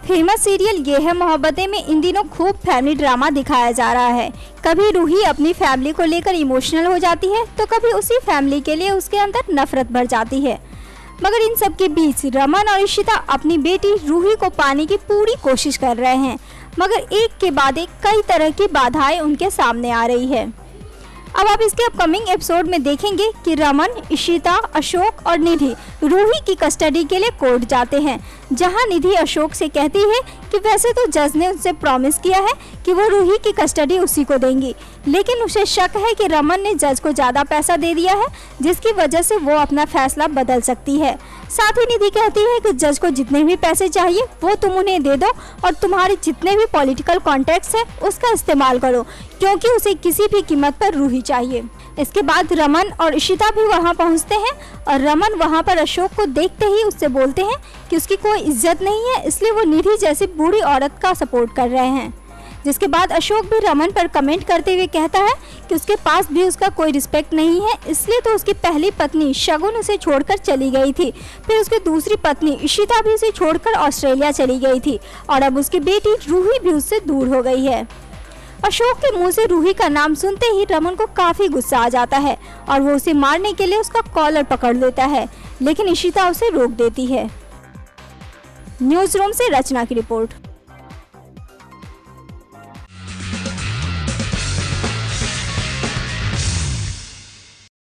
Famous serial ये है मोहब्बतें में इन दिनों खूब फैमिली ड्रामा दिखाया जा रहा है। कभी रूही अपनी फैमिली को लेकर इमोशनल हो जाती है तो कभी उसी फैमिली के लिए उसके अंदर नफरत भर जाती है। मगर इन सब के बीच रमन और इशिता अपनी बेटी रूही को पाने की पूरी कोशिश कर रहे हैं, मगर एक के बाद एक कई तरह की बाधाएं उनके सामने आ रही है। अब आप इसके अपकमिंग एपिसोड में देखेंगे कि रमन, इशिता, अशोक और निधि रूही की कस्टडी के लिए कोर्ट जाते हैं, जहां निधि अशोक से कहती है कि वैसे तो जज ने उनसे प्रॉमिस किया है कि वो रूही की कस्टडी उसी को देंगी, लेकिन उसे शक है कि रमन ने जज को ज़्यादा पैसा दे दिया है, जिसकी वजह से वो अपना फैसला बदल सकती है। साथ ही निधि कहती है कि जज को जितने भी पैसे चाहिए वो तुम उन्हें दे दो और तुम्हारे जितने भी पॉलिटिकल कॉन्टैक्ट्स हैं उसका इस्तेमाल करो, क्योंकि उसे किसी भी कीमत पर रूही चाहिए। इसके बाद रमन और इशिता भी वहां पहुंचते हैं और रमन वहां पर अशोक को देखते ही उससे बोलते हैं कि उसकी कोई इज्जत नहीं है, इसलिए वो निधि जैसी बूढ़ी औरत का सपोर्ट कर रहे हैं। जिसके बाद अशोक भी रमन पर कमेंट करते हुए कहता है कि उसके पास भी उसका कोई रिस्पेक्ट नहीं है, इसलिए तो उसकी पहली पत्नी शगुन उसे छोड़कर चली गई थी, फिर उसकी दूसरी पत्नी इशिता भी उसे छोड़कर ऑस्ट्रेलिया चली गई थी और अब उसकी बेटी रूही भी उससे दूर हो गई है। अशोक के मुंह से रूही का नाम सुनते ही रमन को काफी गुस्सा आ जाता है और वो उसे मारने के लिए उसका कॉलर पकड़ लेता है, लेकिन इशिता उसे रोक देती है। न्यूज़ रूम से रचना की रिपोर्ट।